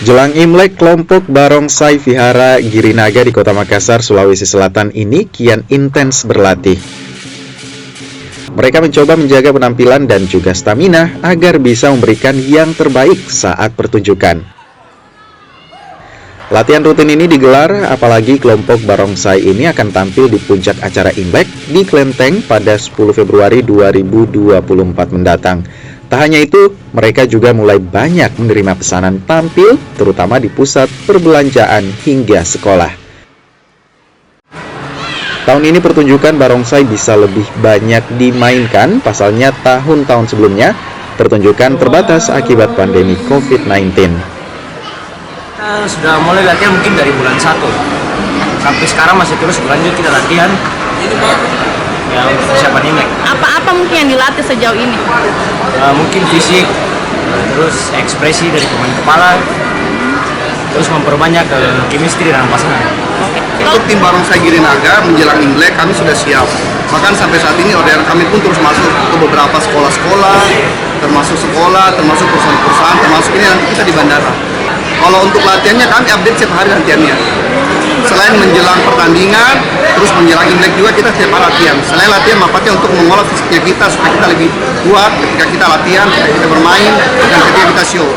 Jelang Imlek, kelompok Barongsai Vihara Girinaga di Kota Makassar, Sulawesi Selatan ini kian intens berlatih. Mereka mencoba menjaga penampilan dan juga stamina agar bisa memberikan yang terbaik saat pertunjukan. Latihan rutin ini digelar apalagi kelompok Barongsai ini akan tampil di puncak acara Imlek di Klenteng pada 10 Februari 2024 mendatang. Tak hanya itu, mereka juga mulai banyak menerima pesanan tampil, terutama di pusat perbelanjaan hingga sekolah. Tahun ini pertunjukan Barongsai bisa lebih banyak dimainkan, pasalnya tahun-tahun sebelumnya, pertunjukan terbatas akibat pandemi COVID-19. Kita sudah mulai latihan mungkin dari bulan 1, sampai sekarang masih terus berlanjut kita latihan. Ya, untuk persiapan Imlek. Apa mungkin yang dilatih sejauh ini? Mungkin fisik, terus ekspresi dari pemain kepala, terus memperbanyak chemistry dalam pasangan. Untuk tim Barongsai Girinaga menjelang Imlek kami sudah siap. Bahkan sampai saat ini orderan kami pun terus masuk ke beberapa sekolah-sekolah, termasuk perusahaan-perusahaan, termasuk ini nanti kita di bandara. Kalau untuk latihannya kami update setiap hari latihannya. Selain menjelang pertandingan, terus menjelang Imlek juga kita setiap hari latihan. Selain latihan, manfaatnya untuk mengolah fisiknya kita supaya kita lebih kuat ketika kita latihan, ketika kita bermain, dan ketika kita show.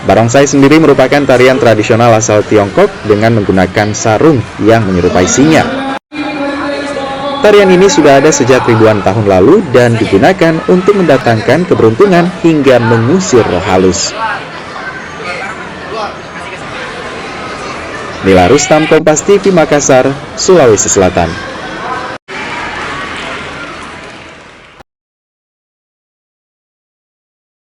Barongsai sendiri merupakan tarian tradisional asal Tiongkok dengan menggunakan sarung yang menyerupai singa. Tarian ini sudah ada sejak ribuan tahun lalu dan digunakan untuk mendatangkan keberuntungan hingga mengusir roh halus. Nila Rustam, Kompas TV, Makassar, Sulawesi Selatan.